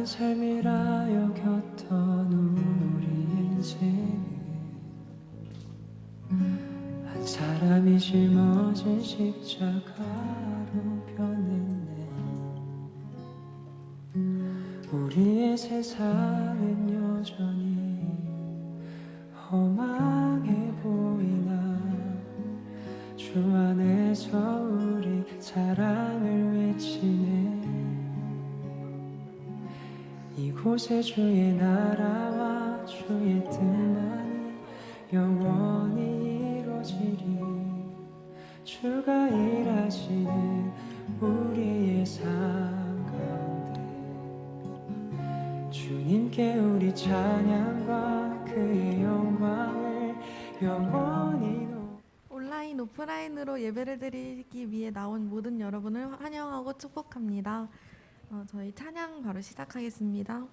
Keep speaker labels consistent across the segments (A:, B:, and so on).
A: 삶이라 여겼던 우리 인생은 한 사람이 짊어진 십자가로 변했네. 우리의 세상은 여전히 험하게 보이나 주 안에서 우리 사랑을 외치네. 이곳에 주의 나라와 주의 뜻만이 영원히 이루어지리. 주가 일하시는 우리의 삶 가운데 주님께 우리 찬양과 그의 영광을 영원히.
B: 온라인 오프라인으로 예배를 드리기 위해 나온 모든 여러분을 환영하고 축복합니다. 저희 찬양 바로 시작하겠습니다.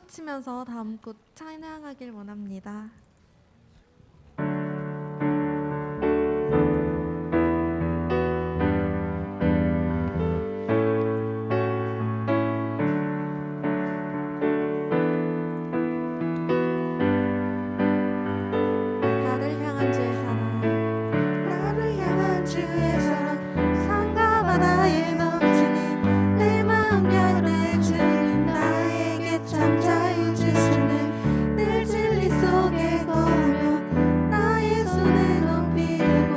B: 치면서 다음 곡 찬양하길 원합니다. 나를 향한 주의 사랑, 나를 향한 주의 사랑, 산과 바다에 넘치니 내 마음 열매 주님 나에게 참 자유 주시네. 늘 진리 속에 거하며 나의 손에 높이 들고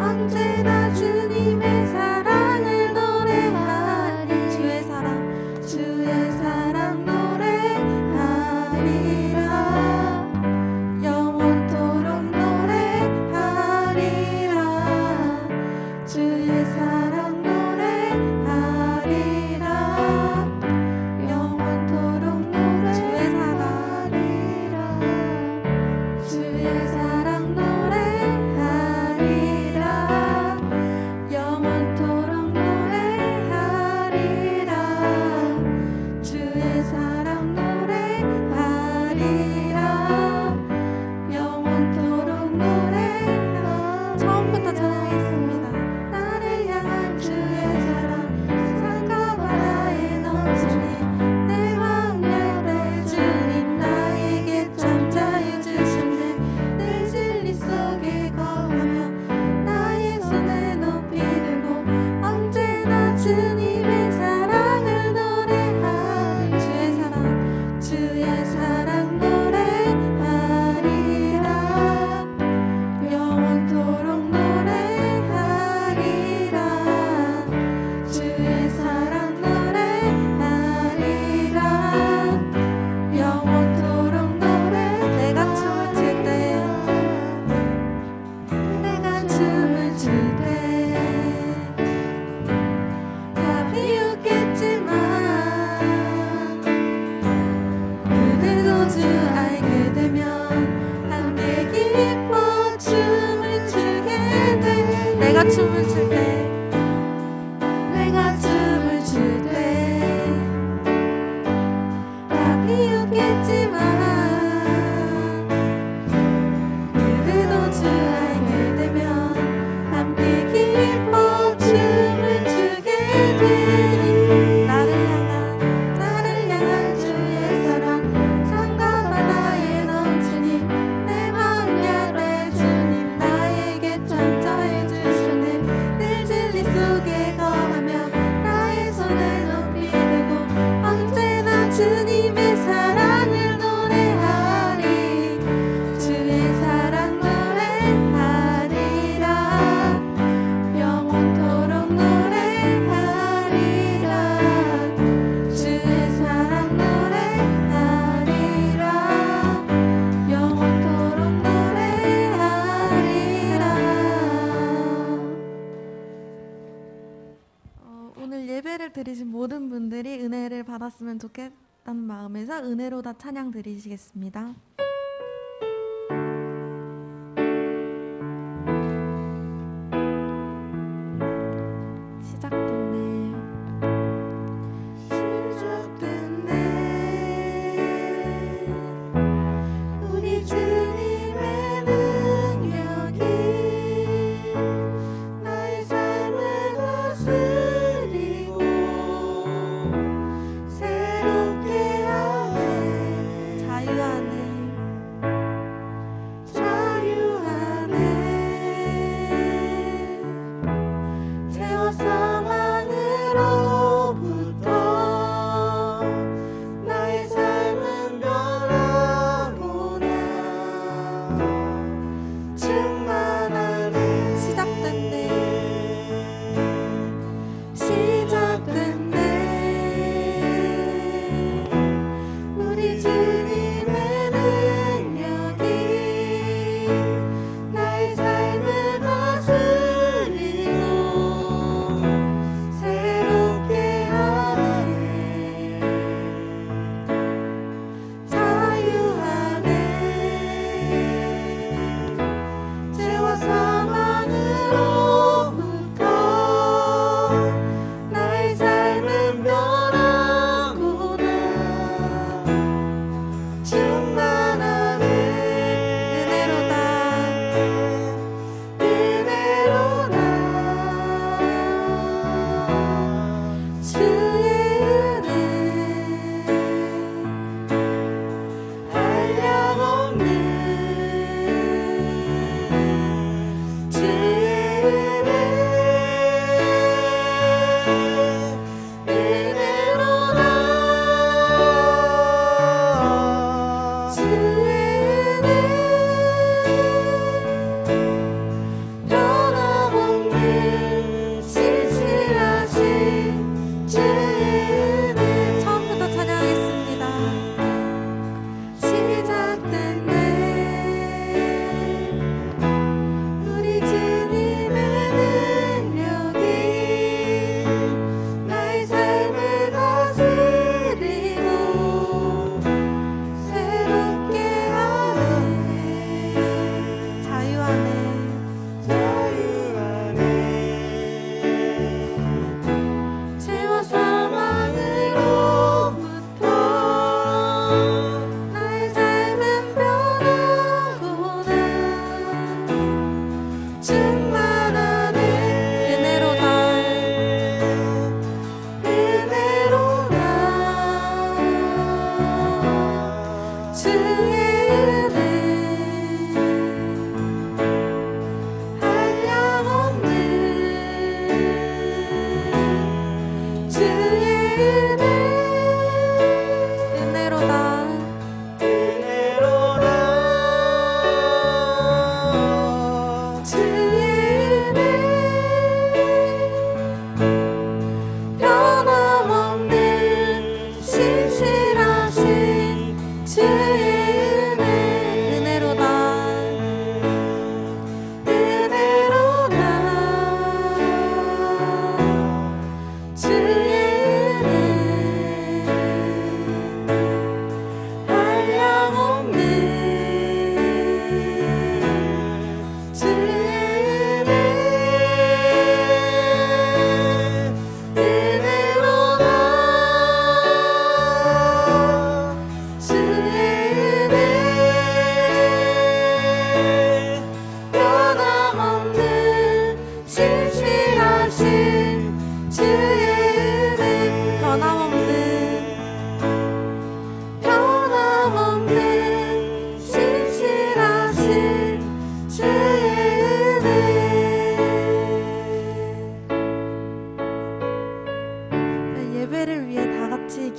B: 언제나 주님의 사랑을 노래하리. 주의 사랑, 주의 사랑 노래하리라. 영원토록 노래하리라. 주의 사랑 노래하리라. 영원토록 노래하리라. 주의 사랑 노래하리라. 영원토록 노래하리라. 주의 사랑 노래하리라. 영원토록 노래하리라. 처음부터 찬양하겠습니다. 나를 향한 주의 사랑, 산과 바다에 넘치니 내 마음 열매 주님 나에게 참 자유 주셨네. 늘 진리 속에 거하며 나의 손에 높이 들고 언제나 주님의 사랑을 노래하리. 주의 사랑, 주의 사랑 노래하리라. 영원토록 노래하리라. 주의 사랑 노래하리라. 영원토록 내가 춤을 출 때, 내가 춤을 출 때 다 비웃겠지만 그들도 주 알게 되면 함께 기뻐 춤을 추게 돼. 내가 춤을 출 때, 내가 춤을 출 때 다 비웃겠지만 그들도 주 알게 되면 함께 기뻐 춤을 추게 되니. 나를 향한 주의 사랑, 산과 바다에 넘치니 내 마음 열매 주님 나에게 참 자유 주시네. 늘 진리 속에 거하며 나의 손을 높이 들고 언제나 주님의 사랑을 노래하리. 주의 사랑 노래하리라. 영원토록 노래하리라. 주의 사랑 노래하리라. 영원토록 노래하리라. 오늘 예배를 드리신 모든 분들이 은혜를 받았으면 좋겠다는 마음에서 은혜로다 찬양 드리시겠습니다. 시작됐네. 시작됐네. 우리 주님의 능력이 나의 삶을 다스리고 새롭게 하네. 자유 안에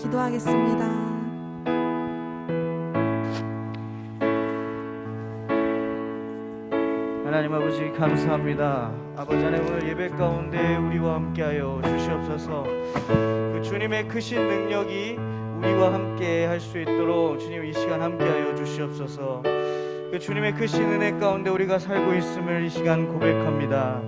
B: 기도하겠습니다.
C: 하나님 아버지 감사합니다. 아버지 하나님 오늘 예배 가운데 우리와 함께하여 주시옵소서. 그 주님의 크신 능력이 우리와 함께 할 수 있도록 주님 이 시간 함께하여 주시옵소서. 그 주님의 크신 은혜 가운데 우리가 살고 있음을 이 시간 고백합니다.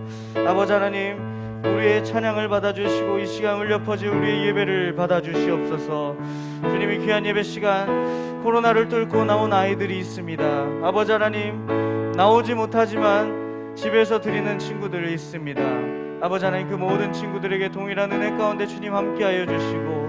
C: 아버지 하나님 우리의 찬양을 받아주시고 이 시간 울려 퍼질 우리의 예배를 받아주시옵소서. 주님이 귀한 예배 시간 코로나를 뚫고 나온 아이들이 있습니다. 아버지 하나님 나오지 못하지만 집에서 드리는 친구들이 있습니다. 아버지 하나님 그 모든 친구들에게 동일한 은혜 가운데 주님 함께하여 주시고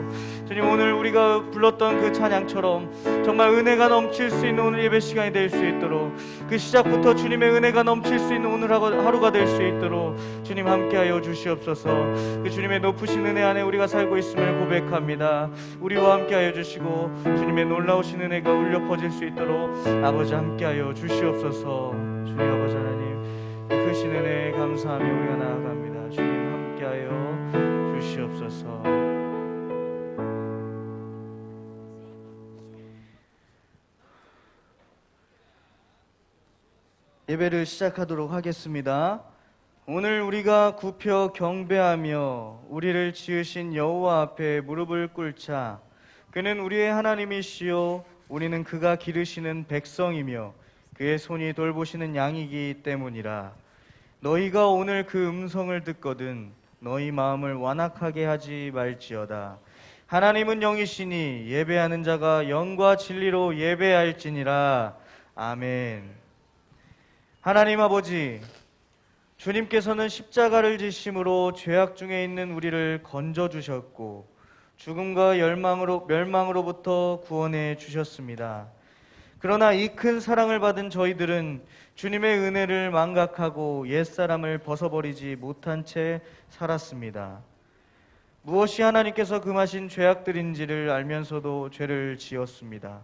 C: 주님 오늘 우리가 불렀던 그 찬양처럼 정말 은혜가 넘칠 수 있는 오늘 예배 시간이 될 수 있도록 그 시작부터 주님의 은혜가 넘칠 수 있는 오늘 하루가 될 수 있도록 주님 함께하여 주시옵소서. 그 주님의 높으신 은혜 안에 우리가 살고 있음을 고백합니다. 우리와 함께하여 주시고 주님의 놀라우신 은혜가 울려 퍼질 수 있도록 아버지 함께하여 주시옵소서. 주님 아버지 하나님 그 크신 은혜에 감사하며 우리가 나아갑니다. 주님 함께하여 주시옵소서. 예배를 시작하도록 하겠습니다. 오늘 우리가 굽혀 경배하며 우리를 지으신 여호와 앞에 무릎을 꿇자. 그는 우리의 하나님이시요 우리는 그가 기르시는 백성이며 그의 손이 돌보시는 양이기 때문이라. 너희가 오늘 그 음성을 듣거든 너희 마음을 완악하게 하지 말지어다. 하나님은 영이시니 예배하는 자가 영과 진리로 예배할지니라. 아멘. 하나님 아버지, 주님께서는 십자가를 지심으로 죄악 중에 있는 우리를 건져주셨고 죽음과 멸망으로부터 구원해 주셨습니다. 그러나 이 큰 사랑을 받은 저희들은 주님의 은혜를 망각하고 옛사람을 벗어버리지 못한 채 살았습니다. 무엇이 하나님께서 금하신 죄악들인지를 알면서도 죄를 지었습니다.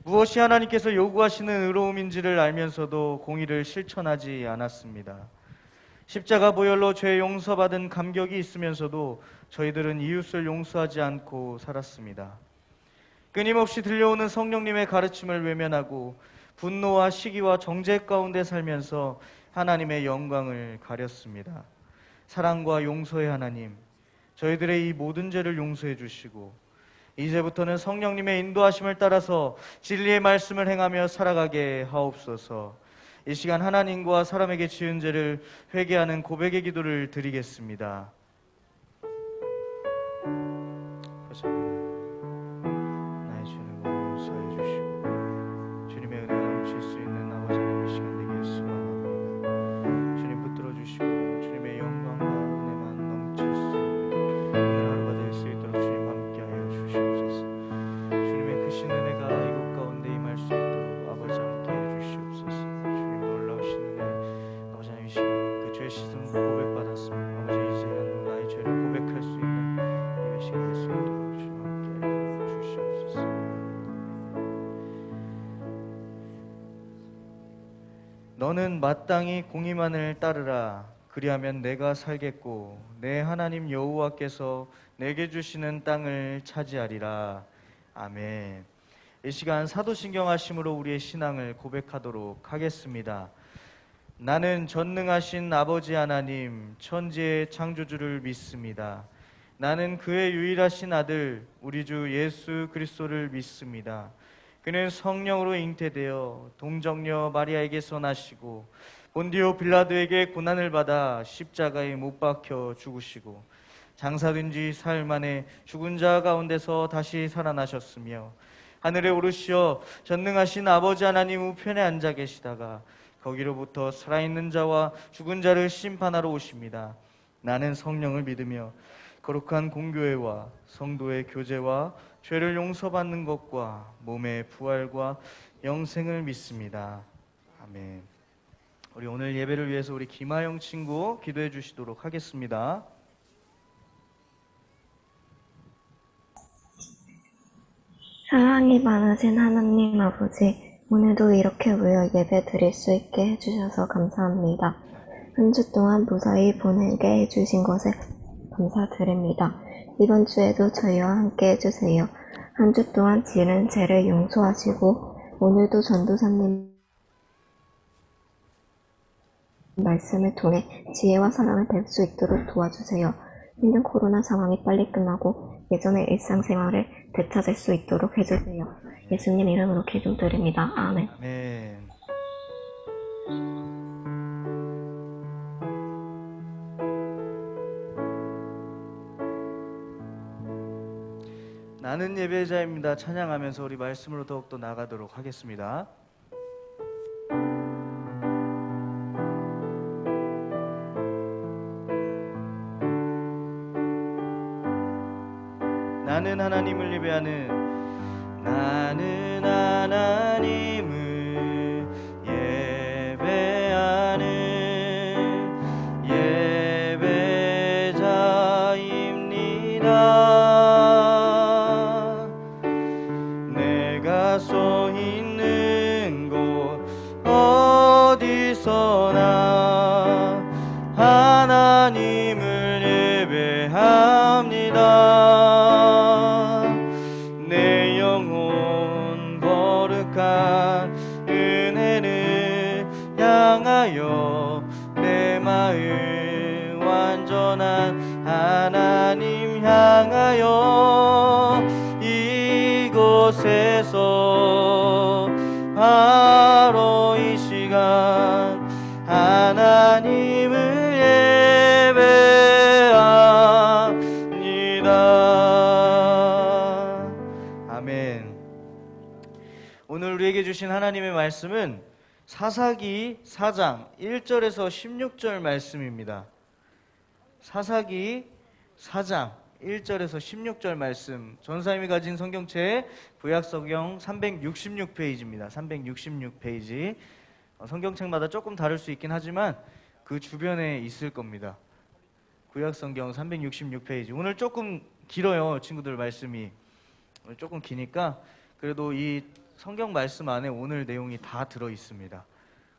C: 무엇이 하나님께서 요구하시는 의로움인지를 알면서도 공의를 실천하지 않았습니다. 십자가 보혈로 죄 용서받은 감격이 있으면서도 저희들은 이웃을 용서하지 않고 살았습니다. 끊임없이 들려오는 성령님의 가르침을 외면하고 분노와 시기와 정죄 가운데 살면서 하나님의 영광을 가렸습니다. 사랑과 용서의 하나님, 저희들의 이 모든 죄를 용서해 주시고 이제부터는 성령님의 인도하심을 따라서 진리의 말씀을 행하며 살아가게 하옵소서. 이 시간 하나님과 사람에게 지은 죄를 회개하는 고백의 기도를 드리겠습니다. 나의 죄를 용서해 주시고 주님의 은혜가 넘칠 수 있는 아버지 하나님 이 시간 되게 소망합니다. 주님 붙들어 주시고 주님의 영광과 은혜만 넘칠 수 있는 오늘 하루가 될 수 있도록 주님 함께하여 주시옵소서. 주님의 크신 은혜가 이곳 가운데 임할 수 있도록 아버지 함께해 주시옵소서. 주님 놀라우신 은혜 아버지 하나님 이 시간 그 죄 씻음 고백받았습니다. 아버지 이제는 나의 죄를 고백할 수 있는 예배 시간 될 수 있도록 주님 함께해 주시옵소서. 너는 마땅히 공의만을 따르라. 그리하면 내가 살겠고 내 하나님 여호와께서 내게 주시는 땅을 차지하리라. 아멘. 이 시간 사도신경 하심으로 우리의 신앙을 고백하도록 하겠습니다. 나는 전능하신 아버지 하나님 천지의 창조주를 믿습니다. 나는 그의 유일하신 아들 우리 주 예수 그리스도를 믿습니다. 그는 성령으로 잉태되어 동정녀 마리아에게서 나시고 본디오 빌라도에게 고난을 받아 십자가에 못 박혀 죽으시고 장사된 지 사흘 만에 죽은 자 가운데서 다시 살아나셨으며 하늘에 오르시어 전능하신 아버지 하나님 우편에 앉아 계시다가 거기로부터 살아있는 자와 죽은 자를 심판하러 오십니다. 나는 성령을 믿으며 거룩한 공교회와 성도의 교제와 죄를 용서받는 것과 몸의 부활과 영생을 믿습니다. 아멘. 우리 오늘 예배를 위해서 우리 김하영 친구 기도해 주시도록 하겠습니다.
D: 사랑이 많으신 하나님 아버지, 오늘도 이렇게 모여 예배 드릴 수 있게 해주셔서 감사합니다. 한 주 동안 무사히 보내게 해주신 것에 감사드립니다. 이번 주에도 저희와 함께 해주세요. 한 주 동안 지은 죄를 용서하시고 오늘도 전도사님 말씀을 통해 지혜와 사랑을 뵐 수 있도록 도와주세요. 힘든 코로나 상황이 빨리 끝나고 예전의 일상생활을 되찾을 수 있도록 해주세요. 예수님 이름으로 기도드립니다. 아멘.
C: 아멘. 나는 예배자입니다. 찬양하면서 우리 말씀으로 더욱더 나가도록 하겠습니다. 나는 하나님을 예배하는 나는 하나님을 예배하는 예배자입니다. 내가 서 있는 곳 어디서나 하나님을 예배합니다. 내 영혼 거룩한 은혜를 향하여 내 마음 완전한 하나님 향하여 이곳에서 바로 이 시간 하나님을 예배합니다. 아멘. 오늘 우리에게 주신 하나님의 말씀은 사사기 4장 1절에서 16절 말씀입니다. 사사기 4장 1절에서 16절 말씀, 전사님이 가진 성경책 구약성경 366페이지입니다. 366페이지. 성경책마다 조금 다를 수 있긴 하지만 그 주변에 있을 겁니다. 구약성경 366페이지. 오늘 조금 길어요, 친구들 말씀이. 오늘 조금 기니까 그래도 이 성경 말씀 안에 오늘 내용이 다 들어 있습니다.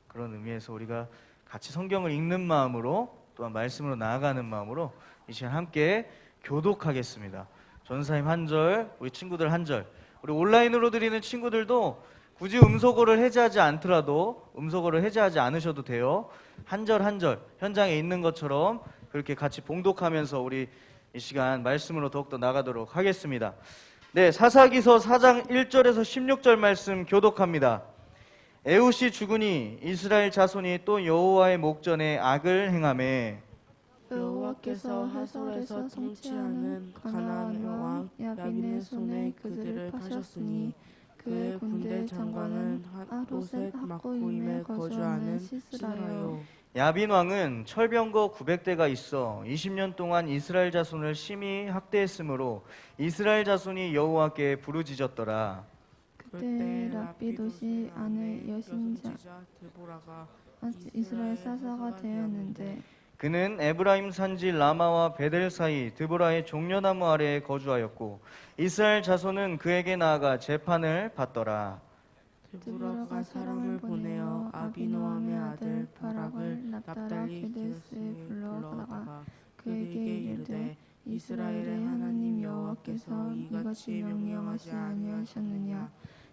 C: 그런 의미에서 우리가 같이 성경을 읽는 마음으로 또한 말씀으로 나아가는 마음으로 이 시간 함께 교독하겠습니다. 전사님 한 절, 우리 친구들 한 절. 우리 온라인으로 드리는 친구들도 굳이 음소거를 해제하지 않더라도 음소거를 해제하지 않으셔도 돼요. 한 절 한 절 현장에 있는 것처럼 그렇게 같이 봉독하면서 우리 이 시간 말씀으로 더욱더 나가도록 하겠습니다. 네, 사사기서 4장 1절에서 16절 말씀 교독합니다. 에훗이 죽으니 이스라엘 자손이 또 여호와의 목전에 악을 행하매
E: 여호와께서 하솔에서 통치하는 가나안 왕 야빈의 손에 그들을 파셨으니 그의 군대 장관은 하로셋 막고임에 거주하는 시스라요.
C: 야빈 왕은 철병거 900대가 있어 20년 동안 이스라엘 자손을 심히 학대했으므로 이스라엘 자손이 여호와께 부르짖었더라.
E: 그때 랍비도시 아내 여신자 드보라가 이스라엘 사사가 되었는데
C: 그는 에브라임 산지 라마와 베델 사이 드보라의 종려나무 아래에 거주하였고 이스라엘 자손은 그에게 나아가 재판을 받더라.
E: 드보라가 사람을 보내어 아비노함의 아들 바락을 납달리 게데스에 불러다가 그에게 이르되 이스라엘의 하나님 여호와께서 이같이 명령하지 아니하셨느냐.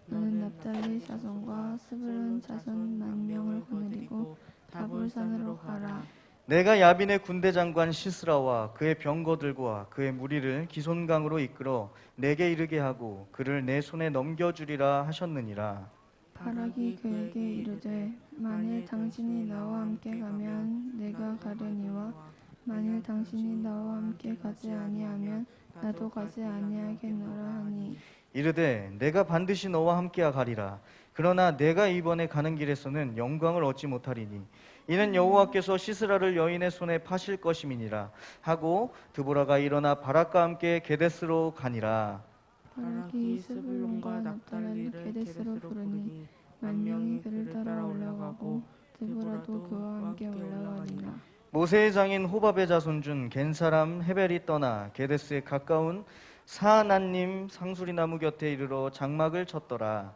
E: 너는 납달리 자손과 스불론 자손 10,000명을 거느리고 다볼산으로 가라.
C: 내가 야빈의 군대 장관 시스라와 그의 병거들과 그의 무리를 기손강으로 이끌어 내게 이르게 하고 그를 내 손에 넘겨주리라 하셨느니라.
E: 바락이 그에게 이르되 만일 당신이 나와 함께 가면 내가 가려니와 만일 당신이 나와 함께 가지 아니하면 나도 가지 아니하겠노라 하니
C: 이르되 내가 반드시 너와 함께 가리라. 그러나 내가 이번에 가는 길에서는 영광을 얻지 못하리니 이는 여호와께서 시스라를 여인의 손에 파실 것임이니라 하고 드보라가 일어나 바락과 함께 게데스로 가니라.
E: 바락이 스불론과 납달리를 게데스로 부르니 10,000명이 그를 따라 올라가고 드보라도 그와 함께 올라가니라.
C: 모세의 장인 호밥의 자손 중 겐사람 헤벨이 떠나 게데스에 가까운 사난님 상수리나무 곁에 이르러 장막을 쳤더라.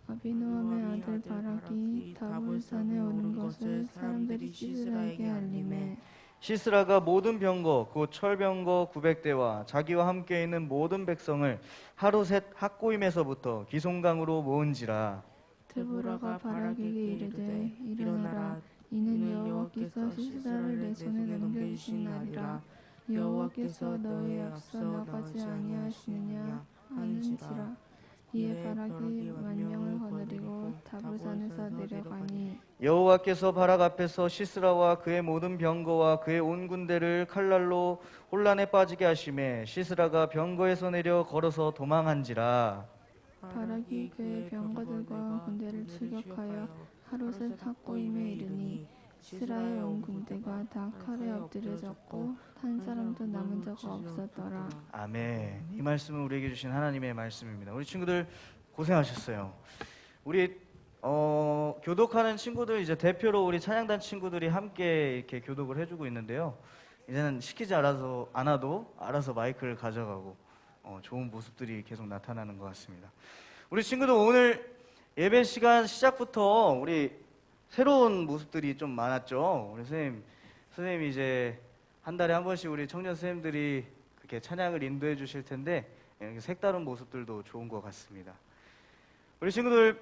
E: 아비노함의 아들 바락이 다볼산에 오는 것을 사람들이 시스라에게 알림해
C: 시스라가 모든 병거 곧 철병거 900대와 자기와 함께 있는 모든 백성을 하루셋 학고임에서부터 기송강으로 모은지라.
E: 드보라가 바라기게 이르되 일어나라 이는 여호와께서 시스라를 내 손에 넘겨주신 날이라. 여호와께서 너의 앞서 나가지 아니하시느냐 하는지라. 이에 바락이 만명을 거느리고 다불산에서 내려가니
C: 여호와께서 바락 앞에서 시스라와 그의 모든 병거와 그의 온 군대를 칼날로 혼란에 빠지게 하심에 시스라가 병거에서 내려 걸어서 도망한지라.
E: 바락이 그의 병거들과 군대를 추격하여 하루셋 학고임에 이르니 시스라의 온 군대가 다 칼에 엎드려졌고 한 사람도 남은 자가 없었더라.
C: 아멘. 이 말씀은 우리에게 주신 하나님의 말씀입니다. 우리 친구들 고생하셨어요. 우리 교독하는 친구들 이제 대표로 우리 찬양단 친구들이 함께 이렇게 교독을 해주고 있는데요. 이제는 시키지 않아도 알아서 마이크를 가져가고 좋은 모습들이 계속 나타나는 것 같습니다. 우리 친구들 오늘 예배 시간 시작부터 우리 새로운 모습들이 좀 많았죠. 우리 선생님이 이제 한 달에 한 번씩 우리 청년 선생님들이 그렇게 찬양을 인도해 주실 텐데 이렇게 색다른 모습들도 좋은 것 같습니다. 우리 친구들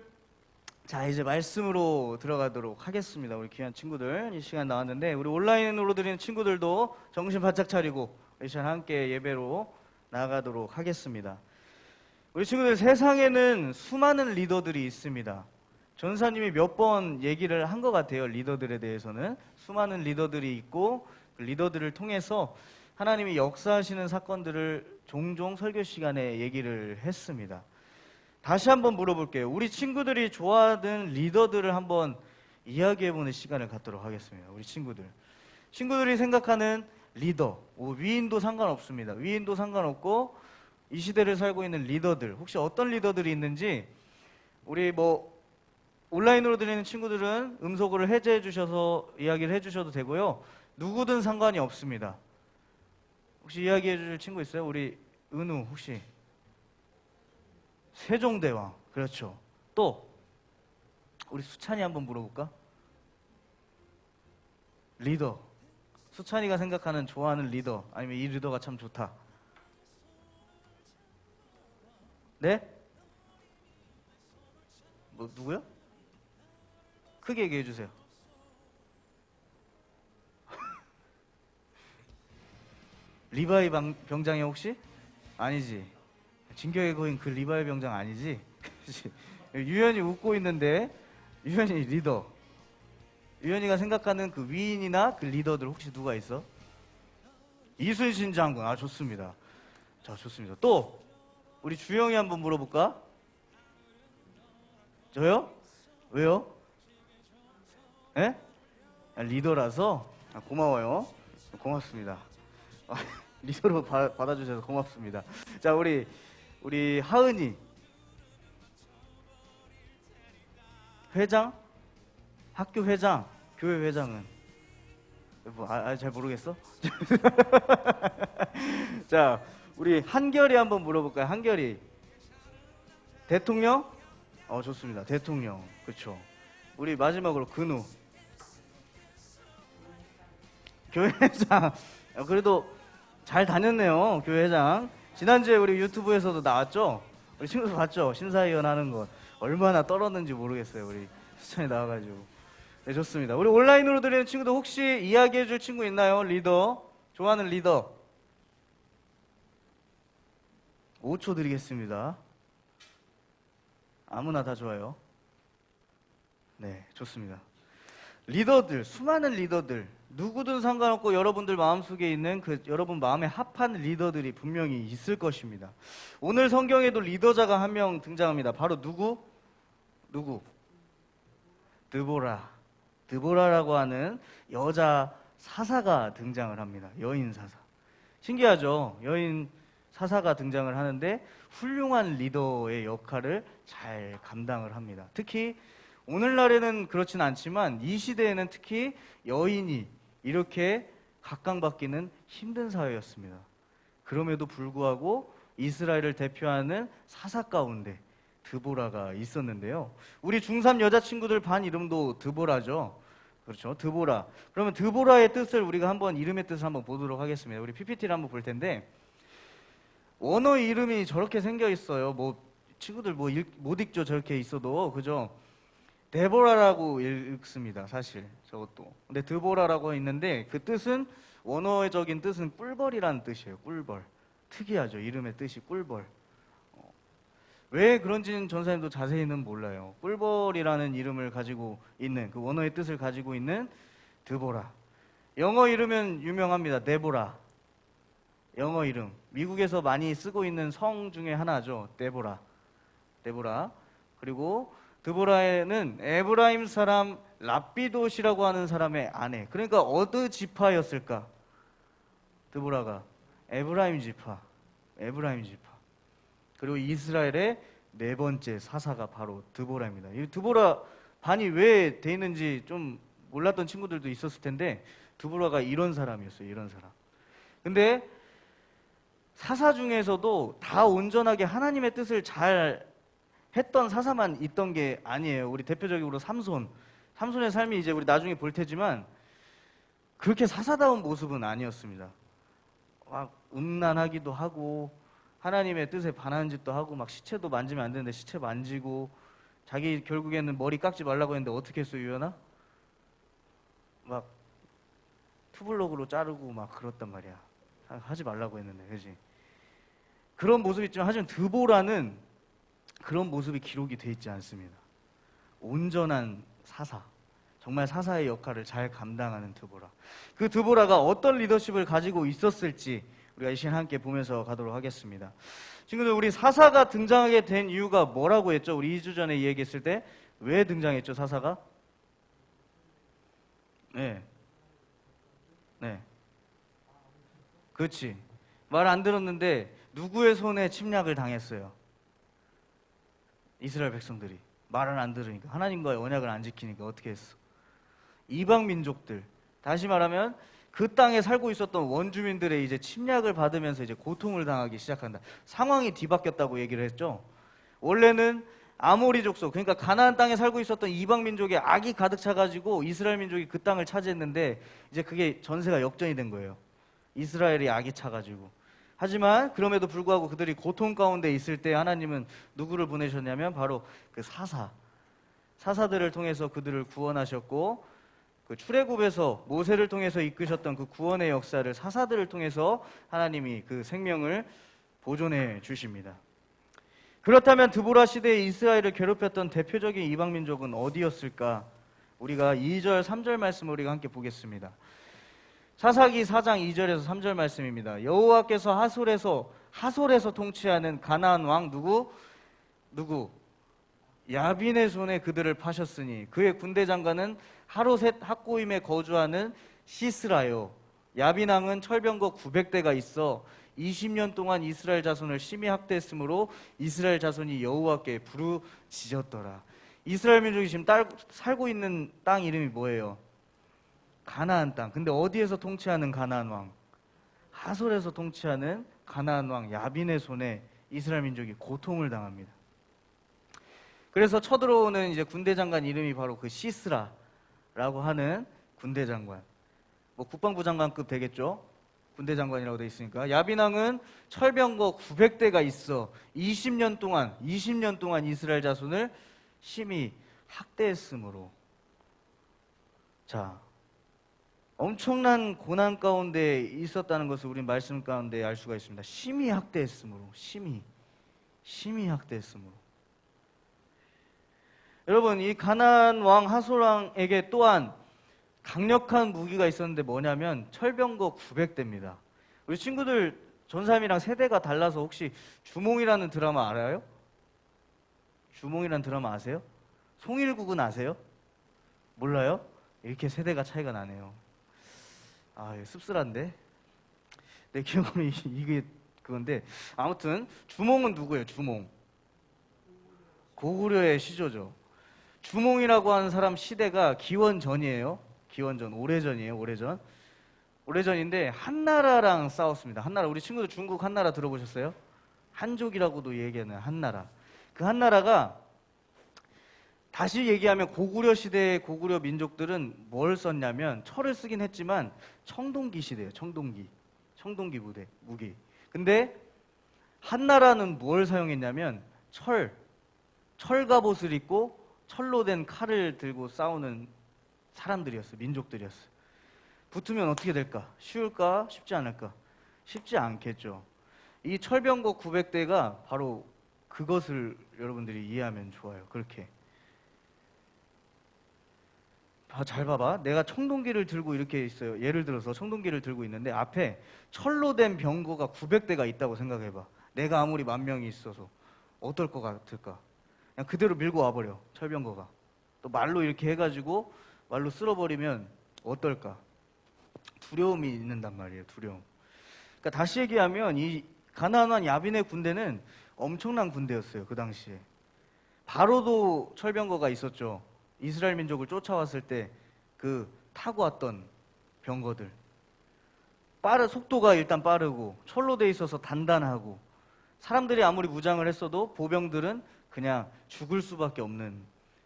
C: 자 이제 말씀으로 들어가도록 하겠습니다. 우리 귀한 친구들 이 시간 나왔는데 우리 온라인으로 드리는 친구들도 정신 바짝 차리고 이 시간 함께 예배로 나아가도록 하겠습니다. 우리 친구들 세상에는 수많은 리더들이 있습니다. 전사님이 몇 번 얘기를 한 것 같아요. 리더들에 대해서는 수많은 리더들이 있고 그 리더들을 통해서 하나님이 역사하시는 사건들을 종종 설교 시간에 얘기를 했습니다. 다시 한번 물어볼게요. 우리 친구들이 좋아하는 리더들을 한번 이야기해보는 시간을 갖도록 하겠습니다. 우리 친구들이 생각하는 리더, 위인도 상관없습니다. 위인도 상관없고 이 시대를 살고 있는 리더들 혹시 어떤 리더들이 있는지 우리 온라인으로 드리는 친구들은 음소거를 해제해 주셔서 이야기를 해주셔도 되고요. 누구든 상관이 없습니다. 혹시 이야기해 주실 친구 있어요? 우리 은우 혹시? 세종대왕 그렇죠. 또 우리 수찬이 한번 물어볼까? 리더 수찬이가 생각하는 좋아하는 리더 아니면 이 리더가 참 좋다. 네? 누구요? 크게 얘기해 주세요. 리바이 병장이 혹시? 아니지. 진격의 거인 그 리바이 병장 아니지? 유연이 웃고 있는데 유연이 리더. 유연이가 생각하는 그 위인이나 그 리더들 혹시 누가 있어? 이순신 장군. 아 좋습니다. 자 좋습니다. 또 우리 주영이 한번 물어볼까? 저요? 왜요? 예? 리더라서 고마워요. 고맙습니다. 리더로 받아주셔서 고맙습니다. 자 우리 하은이 회장? 학교 회장? 교회 회장은? 잘 모르겠어? 자 우리 한결이 한번 물어볼까요? 한결이 대통령? 좋습니다. 대통령 그렇죠. 우리 마지막으로 근우 교회회장. 그래도 잘 다녔네요. 교회회장 지난주에 우리 유튜브에서도 나왔죠? 우리 친구들 봤죠? 심사위원 하는 거 얼마나 떨었는지 모르겠어요. 우리 수찬이 나와가지고. 네 좋습니다. 우리 온라인으로 드리는 친구들 혹시 이야기해 줄 친구 있나요? 리더 좋아하는 리더 5초 드리겠습니다. 아무나 다 좋아요. 네 좋습니다. 리더들 수많은 리더들 누구든 상관없고 여러분들 마음속에 있는 그 여러분 마음에 합한 리더들이 분명히 있을 것입니다. 오늘 성경에도 리더자가 한 명 등장합니다. 바로 누구? 드보라라고 하는 여자 사사가 등장을 합니다. 여인 사사. 신기하죠? 여인 사사가 등장을 하는데 훌륭한 리더의 역할을 잘 감당을 합니다. 특히 오늘날에는 그렇진 않지만 이 시대에는 특히 여인이 이렇게 각광받기는 힘든 사회였습니다. 그럼에도 불구하고 이스라엘을 대표하는 사사 가운데 드보라가 있었는데요. 우리 중3 여자친구들 반 이름도 드보라죠. 그렇죠. 드보라. 그러면 드보라의 뜻을 우리가 한번 이름의 뜻을 한번 보도록 하겠습니다. 우리 PPT를 한번 볼 텐데 원어 이름이 저렇게 생겨 있어요. 뭐 친구들 뭐 못 읽죠. 저렇게 있어도 그죠? 데보라라고 읽습니다. 사실 저것도. 근데 드보라라고 있는데 그 뜻은 원어적인 뜻은 꿀벌이라는 뜻이에요. 꿀벌. 특이하죠. 이름의 뜻이 꿀벌. 왜 그런지는 전사님도 자세히는 몰라요. 꿀벌이라는 이름을 가지고 있는 그 원어의 뜻을 가지고 있는 드보라. 영어 이름은 유명합니다. 데보라. 영어 이름. 미국에서 많이 쓰고 있는 성 중에 하나죠. 데보라. 데보라. 그리고 드보라에는 에브라임 사람 랍비돗이라고 하는 사람의 아내. 그러니까 어느 지파였을까? 드보라가 에브라임 지파. 에브라임 지파. 그리고 이스라엘의 네 번째 사사가 바로 드보라입니다. 이 드보라 반이 왜 돼 있는지 좀 몰랐던 친구들도 있었을 텐데 드보라가 이런 사람이었어요. 이런 사람. 근데 사사 중에서도 다 온전하게 하나님의 뜻을 잘 했던 사사만 있던 게 아니에요. 우리 대표적으로 삼손. 삼손의 삶이 이제 우리 나중에 볼 테지만 그렇게 사사다운 모습은 아니었습니다. 막 음란하기도 하고 하나님의 뜻에 반하는 짓도 하고 막 시체도 만지면 안 되는데 시체 만지고 자기 결국에는 머리 깎지 말라고 했는데 어떻게 했어요, 유연아? 막 투블럭으로 자르고 막 그렇단 말이야. 하지 말라고 했는데, 그지? 그런 모습이 있지만 하지만 드보라는 그런 모습이 기록이 돼 있지 않습니다. 온전한 사사, 정말 사사의 역할을 잘 감당하는 드보라. 그 드보라가 어떤 리더십을 가지고 있었을지 우리가 이 시간 함께 보면서 가도록 하겠습니다. 친구들, 우리 사사가 등장하게 된 이유가 뭐라고 했죠? 우리 2주 전에 이야기했을 때 왜 등장했죠, 사사가? 네. 그렇지. 말 안 들었는데 누구의 손에 침략을 당했어요? 이스라엘 백성들이. 말을 안 들으니까, 하나님과의 언약을 안 지키니까 어떻게 했어? 이방 민족들, 다시 말하면 그 땅에 살고 있었던 원주민들의 이제 침략을 받으면서 이제 고통을 당하기 시작한다. 상황이 뒤바뀌었다고 얘기를 했죠. 원래는 아모리 족속, 그러니까 가나안 땅에 살고 있었던 이방 민족의 악이 가득 차가지고 이스라엘 민족이 그 땅을 차지했는데 이제 그게 전세가 역전이 된 거예요. 이스라엘이 악이 차가지고. 하지만 그럼에도 불구하고 그들이 고통 가운데 있을 때 하나님은 누구를 보내셨냐면 바로 그 사사들을 통해서 그들을 구원하셨고, 그 출애굽에서 모세를 통해서 이끄셨던 그 구원의 역사를 사사들을 통해서 하나님이 그 생명을 보존해 주십니다. 그렇다면 드보라 시대에 이스라엘을 괴롭혔던 대표적인 이방 민족은 어디였을까? 우리가 2절, 3절 말씀을 우리가 함께 보겠습니다. 사사기 4장 2절에서 3절 말씀입니다. 여호와께서 하솔에서 통치하는 가나안 왕 누구? 야빈의 손에 그들을 파셨으니 그의 군대 장관은 하로셋 학고임에 거주하는 시스라요. 야빈 왕은 철병거 900대가 있어 20년 동안 이스라엘 자손을 심히 학대했으므로 이스라엘 자손이 여호와께 부르짖었더라. 이스라엘 민족이 지금 살고 있는 땅 이름이 뭐예요? 가나안 땅. 근데 어디에서 통치하는 가나안 왕? 하솔에서 통치하는 가나안 왕 야빈의 손에 이스라엘 민족이 고통을 당합니다. 그래서 쳐들어오는 이제 군대 장관 이름이 바로 그 시스라라고 하는 군대 장관. 뭐 국방부 장관급 되겠죠? 군대 장관이라고 돼 있으니까. 야빈 왕은 철병거 900대가 있어 20년 동안 이스라엘 자손을 심히 학대했으므로. 자, 엄청난 고난 가운데 있었다는 것을 우리는 말씀 가운데 알 수가 있습니다. 심히 학대했으므로. 심히 학대했으므로. 여러분, 이 가나안 왕 하솔 왕에게 또한 강력한 무기가 있었는데 뭐냐면 철병거 900대입니다. 우리 친구들 전삼이랑 세대가 달라서 혹시 주몽이라는 드라마 알아요? 주몽이라는 드라마 아세요? 송일국은 아세요? 몰라요? 이렇게 세대가 차이가 나네요. 아, 씁쓸한데? 내 기억으로 이게 그건데, 아무튼 주몽은 누구예요? 주몽. 고구려의 시조죠. 주몽이라고 하는 사람 시대가 기원전이에요. 기원전, 오래전이에요. 오래전인데 한나라랑 싸웠습니다. 한나라, 우리 친구들 중국 한나라 들어보셨어요? 한족이라고도 얘기하는 한나라. 그 한나라가 다시 얘기하면 고구려 시대의 고구려 민족들은 뭘 썼냐면 철을 쓰긴 했지만 청동기 시대예요. 청동기 무기. 근데 한나라는 뭘 사용했냐면 철갑옷을 입고 철로 된 칼을 들고 싸우는 사람들이었어요. 민족들이었어요. 붙으면 어떻게 될까? 쉬울까? 쉽지 않을까? 쉽지 않겠죠. 이 철병거 900대가 바로 그것을 여러분들이 이해하면 좋아요. 그렇게. 잘 봐봐. 내가 청동기를 들고 이렇게 있어요. 예를 들어서 청동기를 들고 있는데 앞에 철로 된 병거가 900대가 있다고 생각해봐. 내가 아무리 10,000명이 있어서 어떨 것 같을까? 그냥 그대로 밀고 와버려. 철병거가. 또 말로 이렇게 해가지고 말로 쓸어버리면 어떨까? 두려움이 있는단 말이에요. 두려움. 그러니까 다시 얘기하면 이 가나안 야빈의 군대는 엄청난 군대였어요. 그 당시에. 바로도 철병거가 있었죠. 이스라엘 민족을 쫓아왔을 때 그 타고 왔던 병거들. 속도가 일단 빠르고 철로 돼 있어서 단단하고 사람들이 아무리 무장을 했어도 보병들은 그냥 죽을 수밖에 없는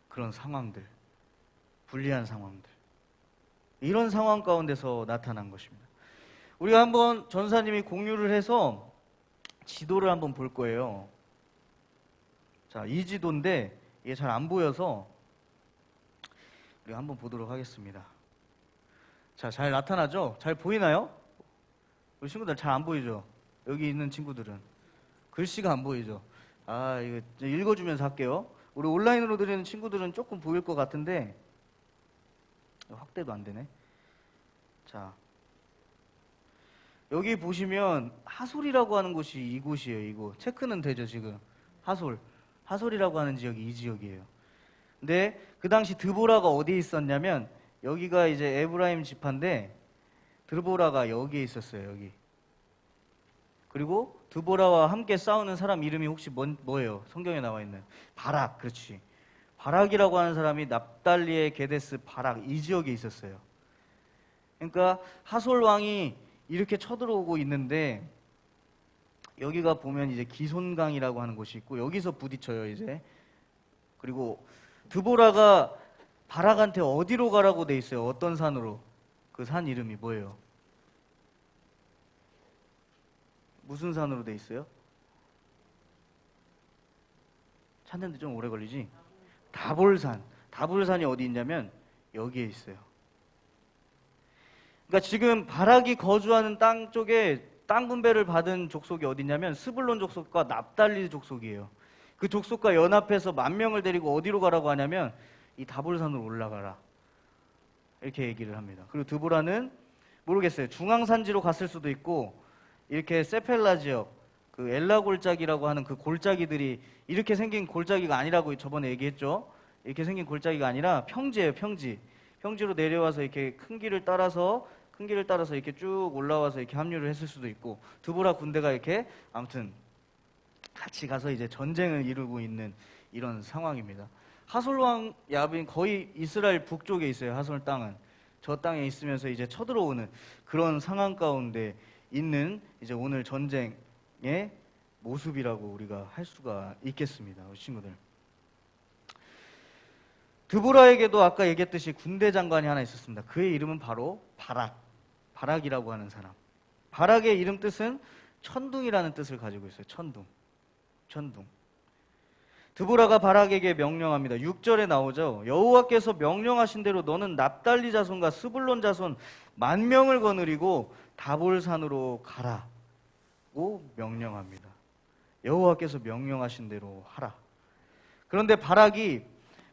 C: 그런 상황들. 불리한 상황들. 이런 상황 가운데서 나타난 것입니다. 우리가 한번 전사님이 공유를 해서 지도를 한번 볼 거예요. 자, 이 지도인데 이게 잘 안 보여서 우리가 한번 보도록 하겠습니다. 자, 잘 나타나죠? 잘 보이나요? 우리 친구들 잘 안 보이죠? 여기 있는 친구들은 글씨가 안 보이죠? 아, 이거 읽어주면서 할게요. 우리 온라인으로 들리는 친구들은 조금 보일 것 같은데 확대도 안 되네. 자, 여기 보시면 하솔이라고 하는 곳이 이곳이에요. 이곳 체크는 되죠 지금. 하솔이라고 하는 지역이 이 지역이에요. 근데 그 당시 드보라가 어디에 있었냐면 여기가 이제 에브라임 지파인데 드보라가 여기에 있었어요. 여기. 그리고 드보라와 함께 싸우는 사람 이름이 혹시 뭐예요? 성경에 나와 있는 바락. 그렇지. 바락이라고 하는 사람이 납달리의 게데스 바락 이 지역에 있었어요. 그러니까 하솔 왕이 이렇게 쳐들어오고 있는데 여기가 보면 이제 기손강이라고 하는 곳이 있고 여기서 부딪혀요 이제. 그리고 드보라가 바락한테 어디로 가라고 돼 있어요? 어떤 산으로? 그 산 이름이 뭐예요? 무슨 산으로 돼 있어요? 찾는데 좀 오래 걸리지? 다볼산. 다볼산이 어디 있냐면 여기에 있어요. 그러니까 지금 바락이 거주하는 땅 쪽에 땅 분배를 받은 족속이 어디냐면 스불론 족속과 납달리 족속이에요. 그 족속과 연합해서 10,000명을 데리고 어디로 가라고 하냐면 이 다볼산으로 올라가라. 이렇게 얘기를 합니다. 그리고 드보라는 모르겠어요. 중앙산지로 갔을 수도 있고 이렇게 세펠라 지역, 그 엘라 골짜기라고 하는 그 골짜기들이 이렇게 생긴 골짜기가 아니라고 저번에 얘기했죠. 이렇게 생긴 골짜기가 아니라 평지예요. 평지로 내려와서 이렇게 큰 길을 따라서 이렇게 쭉 올라와서 이렇게 합류를 했을 수도 있고 드보라 군대가 이렇게 아무튼 같이 가서 이제 전쟁을 이루고 있는 이런 상황입니다. 하솔 왕 야빈 거의 이스라엘 북쪽에 있어요. 하솔 땅은 저 땅에 있으면서 이제 쳐들어오는 그런 상황 가운데 있는 이제 오늘 전쟁의 모습이라고 우리가 할 수가 있겠습니다. 우리 친구들. 드보라에게도 아까 얘기했듯이 군대 장관이 하나 있었습니다. 그의 이름은 바로 바락이라고 하는 사람. 바락의 이름 뜻은 천둥이라는 뜻을 가지고 있어요. 천둥. 드보라가 바락에게 명령합니다. 6절에 나오죠. 여호와께서 명령하신 대로 너는 납달리 자손과 스불론 자손 10,000명을 거느리고 다볼산으로 가라고 명령합니다. 여호와께서 명령하신 대로 하라. 그런데 바락이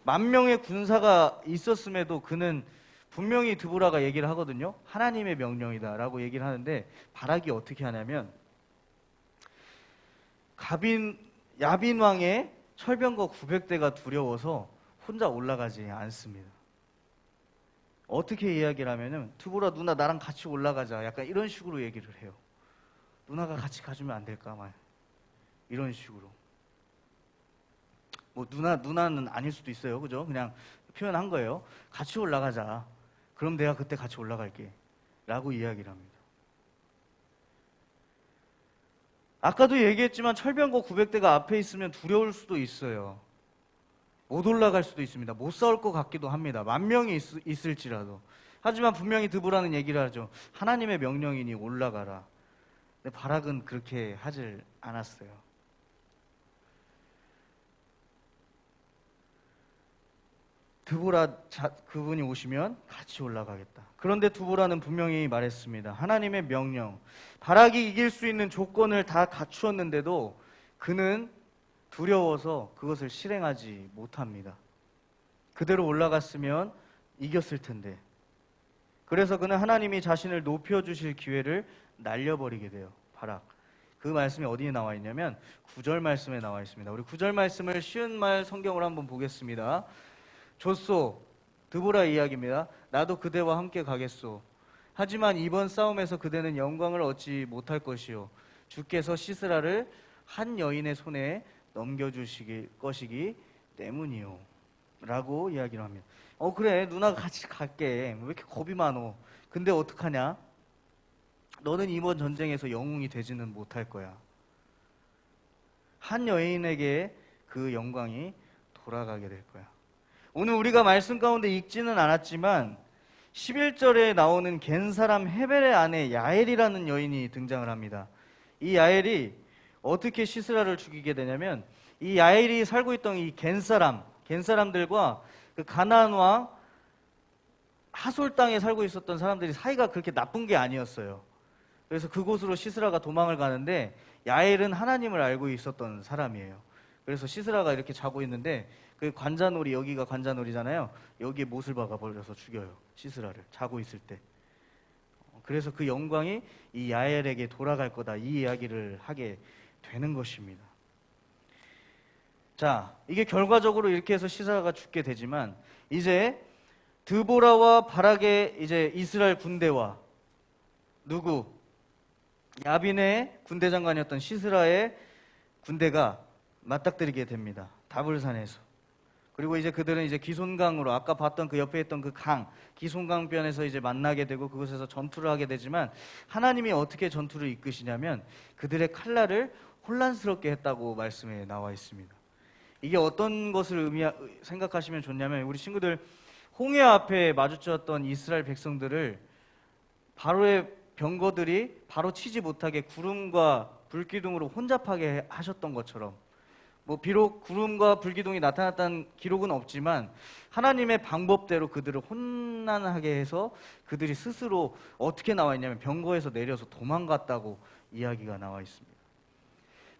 C: 10,000명의 군사가 있었음에도 그는 분명히 드보라가 얘기를 하거든요. 하나님의 명령이다라고 얘기를 하는데 바락이 어떻게 하냐면 야빈 왕의 철병거 900대가 두려워서 혼자 올라가지 않습니다. 어떻게 이야기를 하면은 드보라 누나 나랑 같이 올라가자. 약간 이런 식으로 얘기를 해요. 누나가 같이 가주면 안 될까? 막 이런 식으로. 뭐 누나는 아닐 수도 있어요. 그죠? 그냥 표현한 거예요. 같이 올라가자. 그럼 내가 그때 같이 올라갈게. 라고 이야기를 합니다. 아까도 얘기했지만 철병거 900대가 앞에 있으면 두려울 수도 있어요. 못 올라갈 수도 있습니다. 못 싸울 것 같기도 합니다. 10,000명이 있을지라도. 하지만 분명히 드보라는 얘기를 하죠. 하나님의 명령이니 올라가라. 근데 바락은 그렇게 하질 않았어요. 드보라 그분이 오시면 같이 올라가겠다. 그런데 드보라는 분명히 말했습니다. 하나님의 명령, 바락이 이길 수 있는 조건을 다 갖추었는데도 그는 두려워서 그것을 실행하지 못합니다. 그대로 올라갔으면 이겼을 텐데. 그래서 그는 하나님이 자신을 높여주실 기회를 날려버리게 돼요. 바락. 그 말씀이 어디에 나와 있냐면 9절 말씀에 나와 있습니다. 우리 9절 말씀을 쉬운 말 성경으로 한번 보겠습니다. 좋소, 드보라 이야기입니다. 나도 그대와 함께 가겠소. 하지만 이번 싸움에서 그대는 영광을 얻지 못할 것이요, 주께서 시스라를 한 여인의 손에 넘겨주실 것이기 때문이요 라고 이야기를 합니다. 그래, 누나가 같이 갈게. 왜 이렇게 겁이 많어? 근데 어떡하냐? 너는 이번 전쟁에서 영웅이 되지는 못할 거야. 한 여인에게 그 영광이 돌아가게 될 거야. 오늘 우리가 말씀 가운데 읽지는 않았지만 11절에 나오는 겐사람 헤벨의 아내 야엘이라는 여인이 등장을 합니다. 이 야엘이 어떻게 시스라를 죽이게 되냐면, 이 야엘이 살고 있던 이 겐사람들과 그 가나안 왕 하솔 땅에 살고 있었던 사람들이 사이가 그렇게 나쁜 게 아니었어요. 그래서 그곳으로 시스라가 도망을 가는데, 야엘은 하나님을 알고 있었던 사람이에요. 그래서 시스라가 이렇게 자고 있는데, 그 관자놀이, 여기가 관자놀이잖아요. 여기에 못을 박아버려서 죽여요, 시스라를, 자고 있을 때. 그래서 그 영광이 이 야엘에게 돌아갈 거다, 이 이야기를 하게 되는 것입니다. 자, 이게 결과적으로 이렇게 해서 시스라가 죽게 되지만, 이제 드보라와 바락의 이제 이스라엘 군대와 누구? 야빈의 군대 장관이었던 시스라의 군대가 맞닥뜨리게 됩니다. 다불산에서. 그리고 이제 그들은 이제 기손강으로, 아까 봤던 그 옆에 있던 그 강, 기손강변에서 이제 만나게 되고 그곳에서 전투를 하게 되지만, 하나님이 어떻게 전투를 이끄시냐면 그들의 칼날을 혼란스럽게 했다고 말씀에 나와 있습니다. 이게 어떤 것을 생각하시면 좋냐면, 우리 친구들 홍해 앞에 마주쳤던 이스라엘 백성들을 바로의 병거들이 바로 치지 못하게 구름과 불기둥으로 혼잡하게 하셨던 것처럼, 비록 구름과 불기둥이 나타났다는 기록은 없지만 하나님의 방법대로 그들을 혼란하게 해서 그들이 스스로 어떻게 나와 있냐면 병거에서 내려서 도망갔다고 이야기가 나와 있습니다.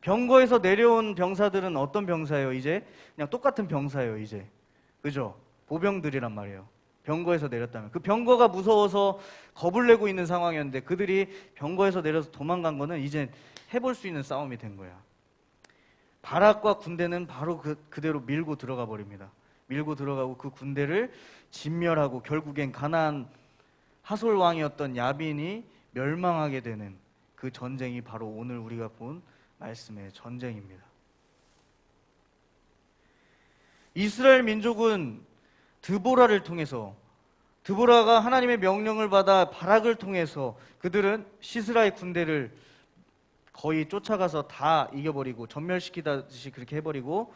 C: 병거에서 내려온 병사들은 어떤 병사예요? 이제 그냥 똑같은 병사예요. 이제, 그죠? 보병들이란 말이에요. 병거에서 내렸다면 그 병거가 무서워서 겁을 내고 있는 상황이었는데, 그들이 병거에서 내려서 도망간 거는 이제 해볼 수 있는 싸움이 된 거야. 바락과 군대는 바로 그대로 밀고 들어가 버립니다. 밀고 들어가고 그 군대를 진멸하고 결국엔 가나안 하솔 왕이었던 야빈이 멸망하게 되는 그 전쟁이 바로 오늘 우리가 본 말씀의 전쟁입니다. 이스라엘 민족은 드보라를 통해서, 드보라가 하나님의 명령을 받아 바락을 통해서 그들은 시스라의 군대를 거의 쫓아가서 다 이겨버리고 전멸시키다시피 그렇게 해버리고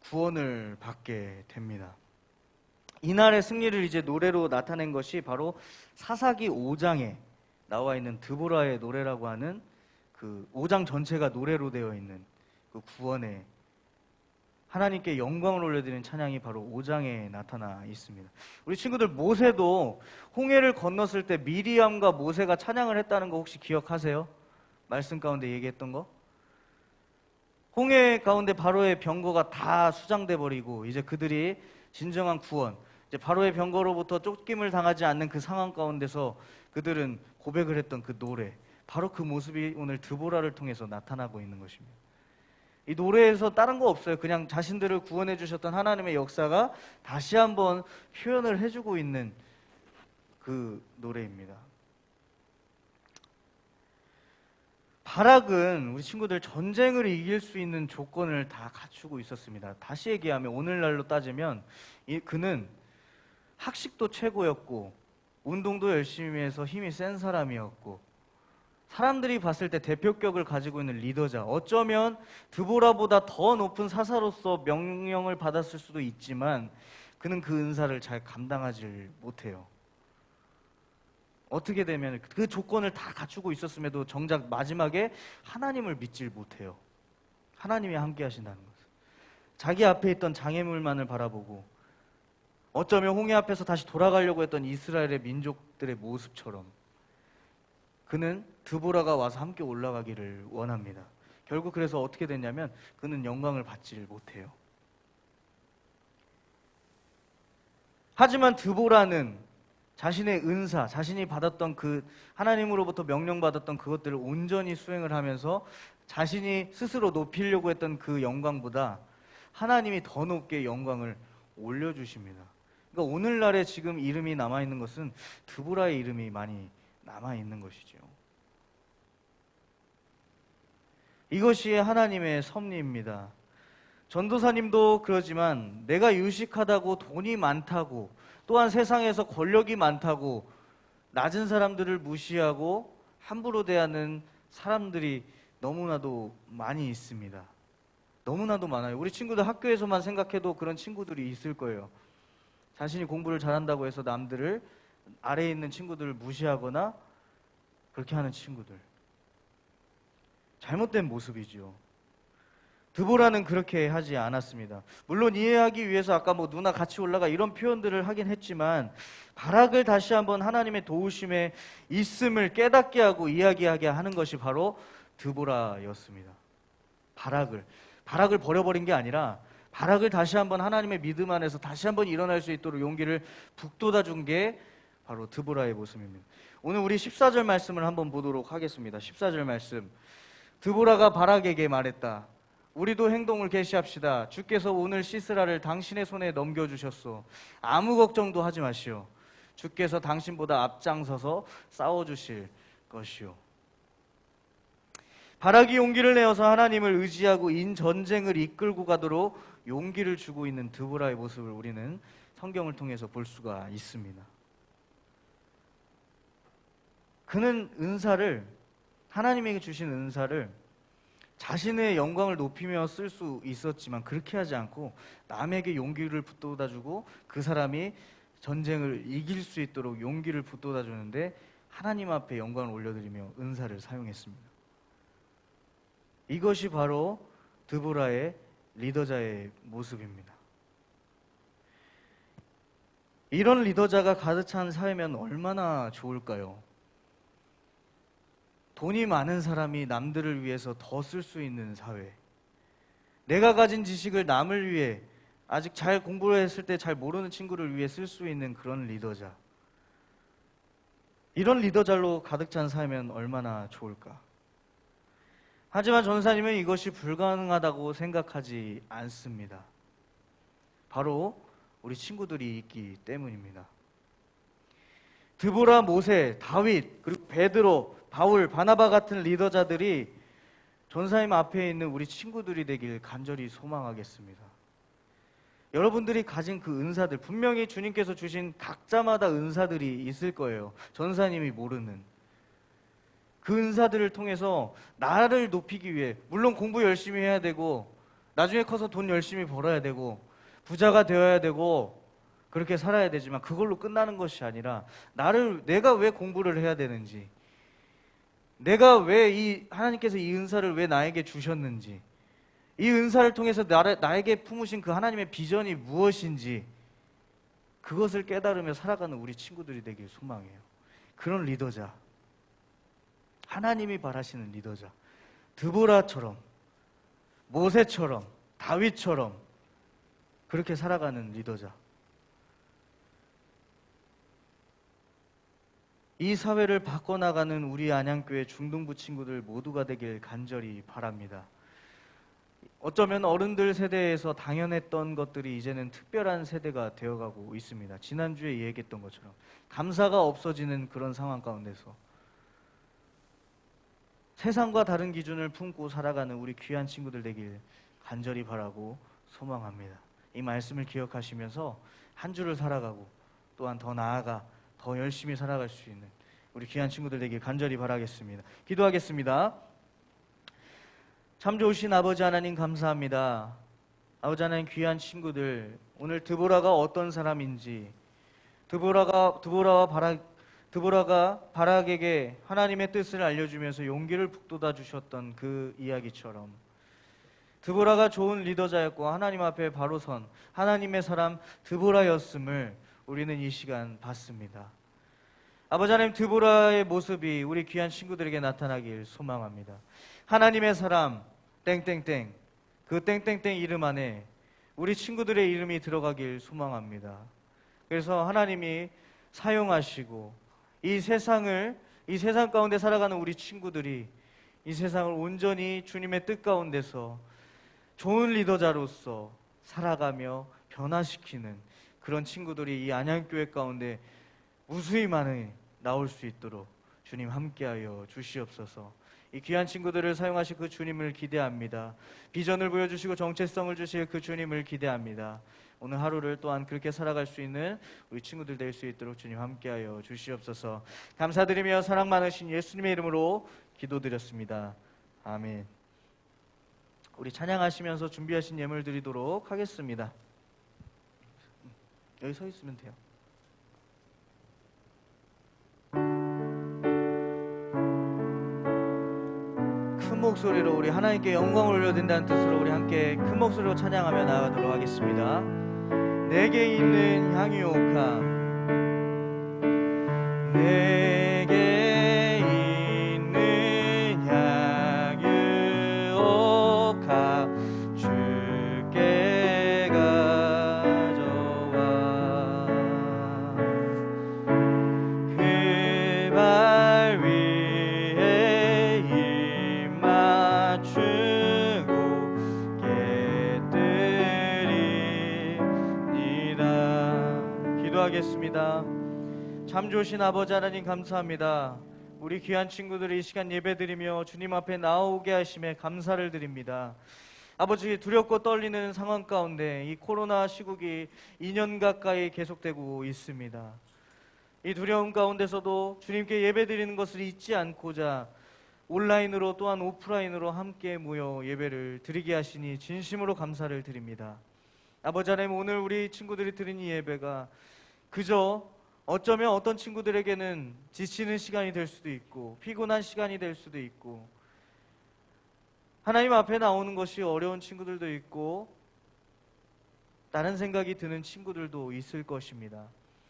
C: 구원을 받게 됩니다. 이날의 승리를 이제 노래로 나타낸 것이 바로 사사기 5장에 나와 있는 드보라의 노래라고 하는 그 5장 전체가 노래로 되어 있는 그 구원의, 하나님께 영광을 올려드리는 찬양이 바로 5장에 나타나 있습니다. 우리 친구들 모세도 홍해를 건넜을 때 미리암과 모세가 찬양을 했다는 거 혹시 기억하세요? 말씀 가운데 얘기했던 거? 홍해 가운데 바로의 병거가 다 수장돼 버리고 이제 그들이 진정한 구원, 이제 바로의 병거로부터 쫓김을 당하지 않는 그 상황 가운데서 그들은 고백을 했던 그 노래, 바로 그 모습이 오늘 드보라를 통해서 나타나고 있는 것입니다. 이 노래에서 다른 거 없어요. 그냥 자신들을 구원해 주셨던 하나님의 역사가 다시 한번 표현을 해주고 있는 그 노래입니다. 바락은 우리 친구들 전쟁을 이길 수 있는 조건을 다 갖추고 있었습니다. 다시 얘기하면 오늘날로 따지면 그는 학식도 최고였고 운동도 열심히 해서 힘이 센 사람이었고 사람들이 봤을 때 대표격을 가지고 있는 리더자, 어쩌면 드보라보다 더 높은 사사로서 명령을 받았을 수도 있지만 그는 그 은사를 잘 감당하지 못해요. 어떻게 되면 그 조건을 다 갖추고 있었음에도 정작 마지막에 하나님을 믿질 못해요. 하나님이 함께 하신다는 것을. 자기 앞에 있던 장애물만을 바라보고 어쩌면 홍해 앞에서 다시 돌아가려고 했던 이스라엘의 민족들의 모습처럼 그는 드보라가 와서 함께 올라가기를 원합니다. 결국 그래서 어떻게 됐냐면 그는 영광을 받지를 못해요. 하지만 드보라는 자신의 은사, 자신이 받았던 그 하나님으로부터 명령받았던 그것들을 온전히 수행을 하면서 자신이 스스로 높이려고 했던 그 영광보다 하나님이 더 높게 영광을 올려주십니다. 그러니까 오늘날에 지금 이름이 남아있는 것은 드보라의 이름이 많이 남아있는 것이죠. 이것이 하나님의 섭리입니다. 전도사님도 그러지만 내가 유식하다고 돈이 많다고 또한 세상에서 권력이 많다고 낮은 사람들을 무시하고 함부로 대하는 사람들이 너무나도 많이 있습니다. 너무나도 많아요. 우리 친구들 학교에서만 생각해도 그런 친구들이 있을 거예요. 자신이 공부를 잘한다고 해서 남들을 아래에 있는 친구들을 무시하거나 그렇게 하는 친구들. 잘못된 모습이죠. 드보라는 그렇게 하지 않았습니다. 물론 이해하기 위해서 아까 뭐 누나 같이 올라가 이런 표현들을 하긴 했지만 바락을 다시 한번 하나님의 도우심에 있음을 깨닫게 하고 이야기하게 하는 것이 바로 드보라였습니다. 바락을 버려버린 게 아니라 바락을 다시 한번 하나님의 믿음 안에서 다시 한번 일어날 수 있도록 용기를 북돋아 준 게 바로 드보라의 모습입니다. 오늘 우리 14절 말씀을 한번 보도록 하겠습니다. 14절 말씀. 드보라가 바락에게 말했다. 우리도 행동을 개시합시다. 주께서 오늘 시스라를 당신의 손에 넘겨주셨소. 아무 걱정도 하지 마시오. 주께서 당신보다 앞장서서 싸워주실 것이오. 바락이 용기를 내어서 하나님을 의지하고 인전쟁을 이끌고 가도록 용기를 주고 있는 드보라의 모습을 우리는 성경을 통해서 볼 수가 있습니다. 그는 하나님에게 주신 은사를 자신의 영광을 높이며 쓸 수 있었지만 그렇게 하지 않고 남에게 용기를 북돋아주고 그 사람이 전쟁을 이길 수 있도록 용기를 북돋아주는데 하나님 앞에 영광을 올려드리며 은사를 사용했습니다. 이것이 바로 드보라의 리더자의 모습입니다. 이런 리더자가 가득 찬 사회면 얼마나 좋을까요? 돈이 많은 사람이 남들을 위해서 더 쓸 수 있는 사회. 내가 가진 지식을 남을 위해 아직 잘 공부를 했을 때 잘 모르는 친구를 위해 쓸 수 있는 그런 리더자. 이런 리더자로 가득 찬 사회면 얼마나 좋을까? 하지만 전사님은 이것이 불가능하다고 생각하지 않습니다. 바로 우리 친구들이 있기 때문입니다. 드보라, 모세, 다윗, 그리고 베드로, 바울, 바나바 같은 리더자들이 전사님 앞에 있는 우리 친구들이 되길 간절히 소망하겠습니다. 여러분들이 가진 그 은사들, 분명히 주님께서 주신 각자마다 은사들이 있을 거예요. 전사님이 모르는 그 은사들을 통해서 나를 높이기 위해, 물론 공부 열심히 해야 되고 나중에 커서 돈 열심히 벌어야 되고 부자가 되어야 되고 그렇게 살아야 되지만 그걸로 끝나는 것이 아니라 내가 왜 공부를 해야 되는지, 내가 왜 하나님께서 이 은사를 왜 나에게 주셨는지, 이 은사를 통해서 나에게 품으신 그 하나님의 비전이 무엇인지 그것을 깨달으며 살아가는 우리 친구들이 되길 소망해요. 그런 리더자, 하나님이 바라시는 리더자, 드보라처럼, 모세처럼, 다윗처럼 그렇게 살아가는 리더자. 이 사회를 바꿔나가는 우리 안양교회 중등부 친구들 모두가 되길 간절히 바랍니다. 어쩌면 어른들 세대에서 당연했던 것들이 이제는 특별한 세대가 되어가고 있습니다. 지난주에 얘기했던 것처럼 감사가 없어지는 그런 상황 가운데서 세상과 다른 기준을 품고 살아가는 우리 귀한 친구들 되길 간절히 바라고 소망합니다. 이 말씀을 기억하시면서 한 주를 살아가고 또한 더 나아가 더 열심히 살아갈 수 있는 우리 귀한 친구들 되길 간절히 바라겠습니다. 기도하겠습니다. 참 좋으신 아버지 하나님 감사합니다. 아버지 하나님, 귀한 친구들, 오늘 드보라가 어떤 사람인지, 드보라가 바락에게 하나님의 뜻을 알려주면서 용기를 북돋아 주셨던 그 이야기처럼 드보라가 좋은 리더자였고 하나님 앞에 바로 선 하나님의 사람 드보라였음을 우리는 이 시간 봤습니다. 아버지 하나님, 드보라의 모습이 우리 귀한 친구들에게 나타나길 소망합니다. 하나님의 사람 땡땡땡, 그 땡땡땡 이름 안에 우리 친구들의 이름이 들어가길 소망합니다. 그래서 하나님이 사용하시고 이 세상 가운데 살아가는 우리 친구들이 이 세상을 온전히 주님의 뜻 가운데서 좋은 리더자로서 살아가며 변화시키는 그런 친구들이 이 안양교회 가운데 무수히 많이 나올 수 있도록 주님 함께하여 주시옵소서. 이 귀한 친구들을 사용하실 그 주님을 기대합니다. 비전을 보여주시고 정체성을 주실 그 주님을 기대합니다. 오늘 하루를 또한 그렇게 살아갈 수 있는 우리 친구들 될 수 있도록 주님 함께하여 주시옵소서. 감사드리며 사랑 많으신 예수님의 이름으로 기도드렸습니다. 아멘. 우리 찬양하시면서 준비하신 예물 드리도록 하겠습니다. 여기 서 있으면 돼요. 큰 목소리로 우리 하나님께 영광을 올려드린다는 뜻으로 우리 함께 큰 목소리로 찬양하며 나아가도록 하겠습니다. 내게 있는 향유옥함, 내게 있는 향유옥함, 주께 가져와 그 발 위에 입 맞추고 깨뜨리니다. 기도하겠습니다. 참 좋으신 아버지 하나님 감사합니다. 우리 귀한 친구들이 이 시간 예배드리며 주님 앞에 나오게 하심에 감사를 드립니다. 아버지, 두렵고 떨리는 상황 가운데 이 코로나 시국이 2년 가까이 계속되고 있습니다. 이 두려움 가운데서도 주님께 예배드리는 것을 잊지 않고자 온라인으로 또한 오프라인으로 함께 모여 예배를 드리게 하시니 진심으로 감사를 드립니다. 아버지 하나님, 오늘 우리 친구들이 드린 이 예배가 그저 어쩌면 어떤 친구들에게는 지치는 시간이 될 수도 있고 피곤한 시간이 될 수도 있고 하나님 앞에 나오는 것이 어려운 친구들도 있고 다른 생각이 드는 친구들도 있을 것입니다.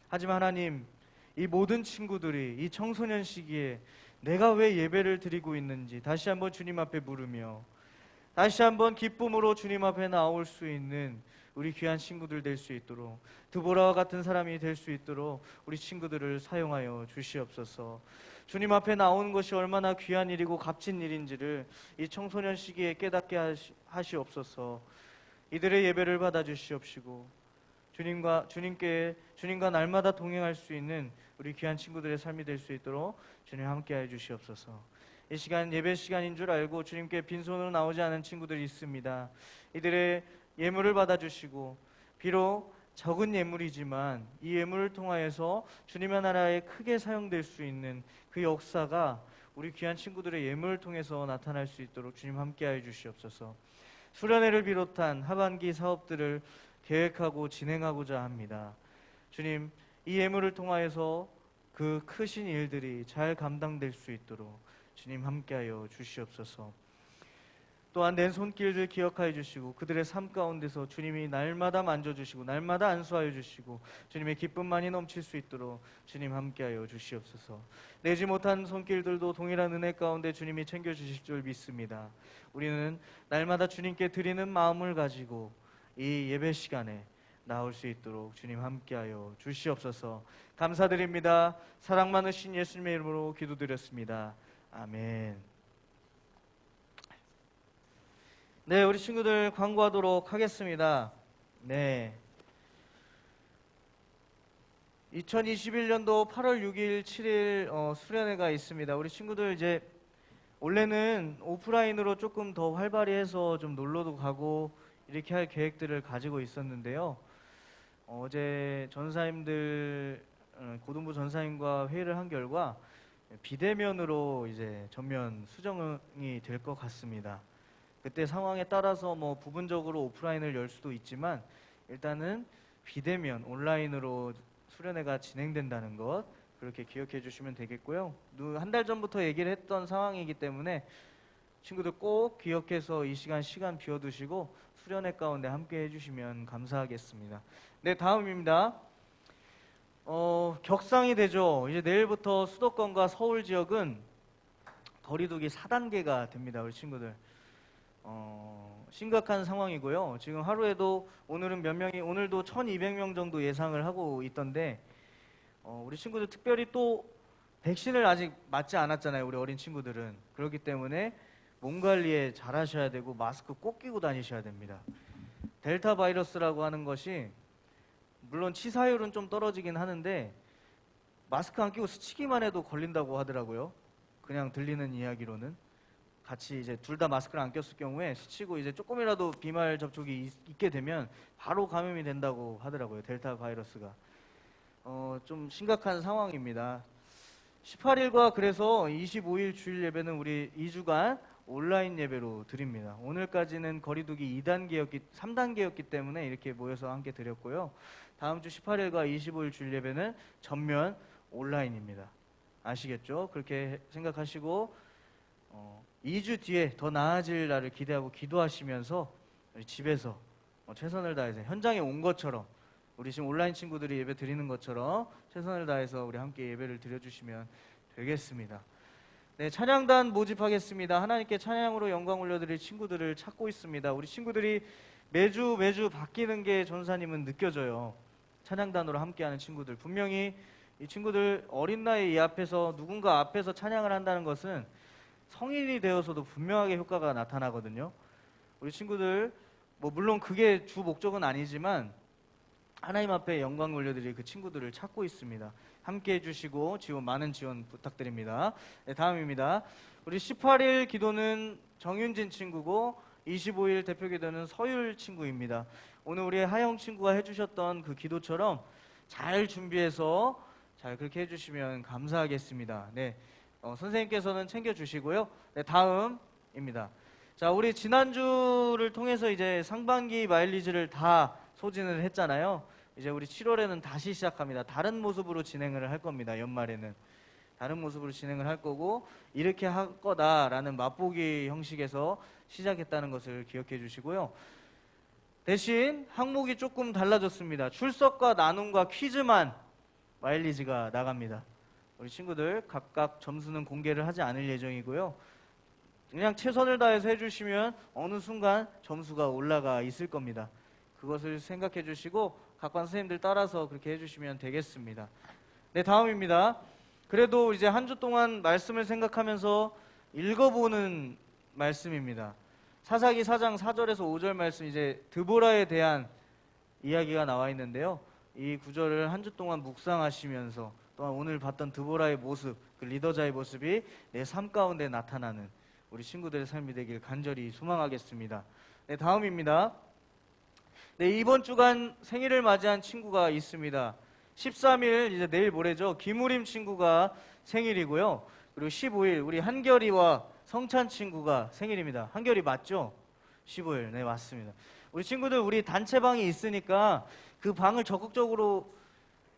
C: 하지만 하나님, 이 모든 친구들이 이 청소년 시기에 내가 왜 예배를 드리고 있는지 다시 한번 주님 앞에 물으며 다시 한번 기쁨으로 주님 앞에 나올 수 있는 우리 귀한 친구들 될 수 있도록, 드보라와 같은 사람이 될 수 있도록 우리 친구들을 사용하여 주시옵소서. 주님 앞에 나오는 것이 얼마나 귀한 일이고 값진 일인지를 이 청소년 시기에 깨닫게 하시옵소서. 이들의 예배를 받아 주시옵시고 주님과 날마다 동행할 수 있는 우리 귀한 친구들의 삶이 될 수 있도록 주님 함께하여 주시옵소서. 이 시간 예배 시간인 줄 알고 주님께 빈손으로 나오지 않은 친구들이 있습니다. 이들의 예물을 받아주시고 비록 적은 예물이지만 이 예물을 통하여서 주님의 나라에 크게 사용될 수 있는 그 역사가 우리 귀한 친구들의 예물을 통해서 나타날 수 있도록 주님 함께하여 주시옵소서. 수련회를 비롯한 하반기 사업들을 계획하고 진행하고자 합니다. 주님, 이 예물을 통하여서 그 크신 일들이 잘 감당될 수 있도록 주님 함께하여 주시옵소서. 또한 내 손길을 기억하여 주시고 그들의 삶 가운데서 주님이 날마다 만져주시고 날마다 안수하여 주시고 주님의 기쁨만이 넘칠 수 있도록 주님 함께하여 주시옵소서. 내지 못한 손길들도 동일한 은혜 가운데 주님이 챙겨주실 줄 믿습니다. 우리는 날마다 주님께 드리는 마음을 가지고 이 예배 시간에 나올 수 있도록 주님 함께하여 주시옵소서. 감사드립니다. 사랑 많으신 예수님의 이름으로 기도드렸습니다. 아멘. 네, 우리 친구들 광고하도록 하겠습니다. 네, 2021년도 8월 6일, 7일 수련회가 있습니다. 우리 친구들 이제 원래는 오프라인으로 조금 더 활발히 해서 좀 놀러도 가고 이렇게 할 계획들을 가지고 있었는데요. 어제 전사님들 고등부 전사님과 회의를 한 결과 비대면으로 이제 전면 수정이 될 것 같습니다. 그때 상황에 따라서 뭐 부분적으로 오프라인을 열 수도 있지만 일단은 비대면 온라인으로 수련회가 진행된다는 것 그렇게 기억해 주시면 되겠고요. 한 달 전부터 얘기를 했던 상황이기 때문에 친구들 꼭 기억해서 이 시간 비워두시고 수련회 가운데 함께 해주시면 감사하겠습니다. 네, 다음입니다. 격상이 되죠. 이제 내일부터 수도권과 서울 지역은 거리두기 4단계가 됩니다. 우리 친구들. 심각한 상황이고요. 지금 하루에도 오늘은 몇 명이 오늘도 1200명 정도 예상을 하고 있던데 우리 친구들 특별히 또 백신을 아직 맞지 않았잖아요. 우리 어린 친구들은. 그렇기 때문에 몸 관리에 잘 하셔야 되고 마스크 꼭 끼고 다니셔야 됩니다. 델타 바이러스라고 하는 것이 물론 치사율은 좀 떨어지긴 하는데 마스크 안 끼고 스치기만 해도 걸린다고 하더라고요. 그냥 들리는 이야기로는. 같이 이제 둘 다 마스크를 안 꼈을 경우에 스치고 이제 조금이라도 비말 접촉이 있게 되면 바로 감염이 된다고 하더라고요. 델타 바이러스가. 좀 심각한 상황입니다. 18일과 그래서 25일 주일 예배는 우리 2주간 온라인 예배로 드립니다. 오늘까지는 거리두기 3단계였기 때문에 이렇게 모여서 함께 드렸고요. 다음 주 18일과 25일 주일 예배는 전면 온라인입니다. 아시겠죠? 그렇게 생각하시고 2주 뒤에 더 나아질 날을 기대하고 기도하시면서 우리 집에서 최선을 다해서 현장에 온 것처럼 우리 지금 온라인 친구들이 예배 드리는 것처럼 최선을 다해서 우리 함께 예배를 드려주시면 되겠습니다. 네, 찬양단 모집하겠습니다. 하나님께 찬양으로 영광 올려드릴 친구들을 찾고 있습니다. 우리 친구들이 매주 바뀌는 게 전사님은 느껴져요. 찬양단으로 함께하는 친구들. 분명히 이 친구들 어린 나이 이 앞에서 누군가 앞에서 찬양을 한다는 것은 성인이 되어서도 분명하게 효과가 나타나거든요. 우리 친구들 물론 그게 주 목적은 아니지만 하나님 앞에 영광 올려드릴 그 친구들을 찾고 있습니다. 함께 해주시고 많은 지원 부탁드립니다. 네, 다음입니다. 우리 18일 기도는 정윤진 친구고 25일 대표 기도는 서율 친구입니다. 오늘 우리 하영 친구가 해주셨던 그 기도처럼 잘 준비해서 잘 그렇게 해주시면 감사하겠습니다. 네, 선생님께서는 챙겨주시고요. 네, 다음입니다. 자, 우리 지난주를 통해서 이제 상반기 마일리지를 다 소진을 했잖아요. 이제 우리 7월에는 다시 시작합니다. 다른 모습으로 진행을 할 겁니다. 연말에는 다른 모습으로 진행을 할 거고 이렇게 할 거다라는 맛보기 형식에서 시작했다는 것을 기억해 주시고요. 대신 항목이 조금 달라졌습니다. 출석과 나눔과 퀴즈만 마일리지가 나갑니다. 우리 친구들 각각 점수는 공개를 하지 않을 예정이고요. 그냥 최선을 다해서 해주시면 어느 순간 점수가 올라가 있을 겁니다. 그것을 생각해 주시고 각반 선생님들 따라서 그렇게 해주시면 되겠습니다. 네, 다음입니다. 그래도 이제 한 주 동안 말씀을 생각하면서 읽어보는 말씀입니다. 사사기 4장 4절에서 5절 말씀 이제 드보라에 대한 이야기가 나와 있는데요. 이 구절을 한 주 동안 묵상하시면서 또한 오늘 봤던 드보라의 모습, 그 리더자의 모습이 내 삶 가운데 나타나는 우리 친구들의 삶이 되길 간절히 소망하겠습니다. 네, 다음입니다. 네, 이번 주간 생일을 맞이한 친구가 있습니다. 13일 이제 내일 모레죠. 김우림 친구가 생일이고요. 그리고 15일 우리 한결이와 성찬 친구가 생일입니다. 한결이 맞죠? 15일. 네, 맞습니다. 우리 친구들 우리 단체방이 있으니까 그 방을 적극적으로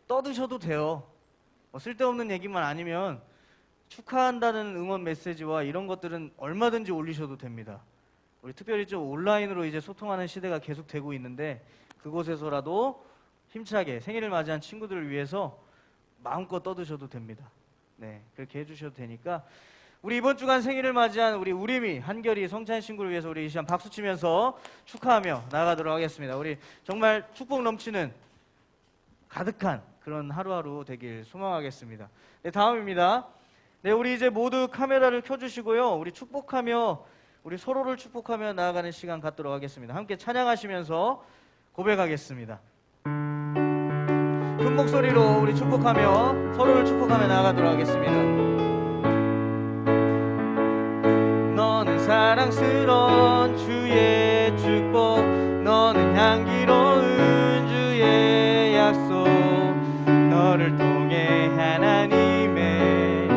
C: 떠드셔도 돼요. 쓸데없는 얘기만 아니면 축하한다는 응원 메시지와 이런 것들은 얼마든지 올리셔도 됩니다. 우리 특별히 좀 온라인으로 이제 소통하는 시대가 계속 되고 있는데 그곳에서라도 힘차게 생일을 맞이한 친구들을 위해서 마음껏 떠드셔도 됩니다. 네, 그렇게 해주셔도 되니까 우리 이번 주간 생일을 맞이한 우리 우림이, 한결이, 성찬 친구를 위해서 우리 이 시간 박수 치면서 축하하며 나아가도록 하겠습니다. 우리 정말 축복 넘치는 가득한 그런 하루하루 되길 소망하겠습니다. 네, 다음입니다. 네, 우리 이제 모두 카메라를 켜주시고요. 우리 축복하며 우리 서로를 축복하며 나아가는 시간 갖도록 하겠습니다. 함께 찬양하시면서 고백하겠습니다. 큰 목소리로 우리 축복하며 서로를 축복하며 나아가도록 하겠습니다. 너는 사랑스러운 주의 축복, 너는 향기로운 주의 약속, 너를 통해 하나님의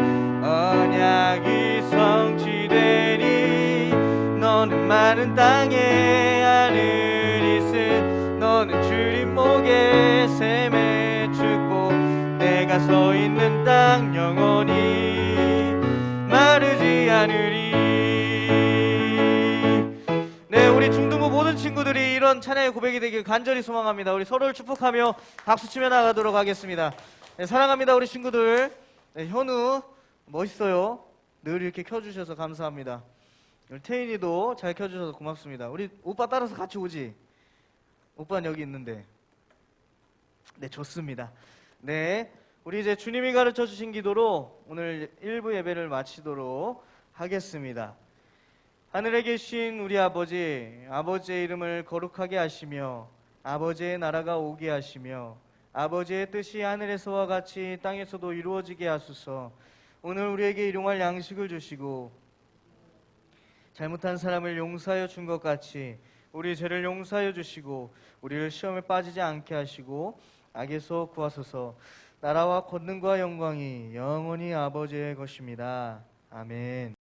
C: 많은 땅에 하늘이 쓴 너는 주님 목에 샘의 축복 내가 서 있는 땅 영원히 마르지 않으리. 네, 우리 중등부 모든 친구들이 이런 찬양의 고백이 되길 간절히 소망합니다. 우리 서로를 축복하며 박수치며 나가도록 하겠습니다. 네, 사랑합니다 우리 친구들. 네, 현우 멋있어요. 늘 이렇게 켜주셔서 감사합니다. 우리 태인이도 잘 켜주셔서 고맙습니다. 우리 오빠 따라서 같이 오지? 오빠는 여기 있는데. 네, 좋습니다. 네, 우리 이제 주님이 가르쳐 주신 기도로 오늘 1부 예배를 마치도록 하겠습니다. 하늘에 계신 우리 아버지, 아버지의 이름을 거룩하게 하시며 아버지의 나라가 오게 하시며 아버지의 뜻이 하늘에서와 같이 땅에서도 이루어지게 하소서. 오늘 우리에게 일용할 양식을 주시고 잘못한 사람을 용서하여 준 것 같이 우리 죄를 용서하여 주시고 우리를 시험에 빠지지 않게 하시고 악에서 구하소서. 나라와 권능과 영광이 영원히 아버지의 것입니다. 아멘.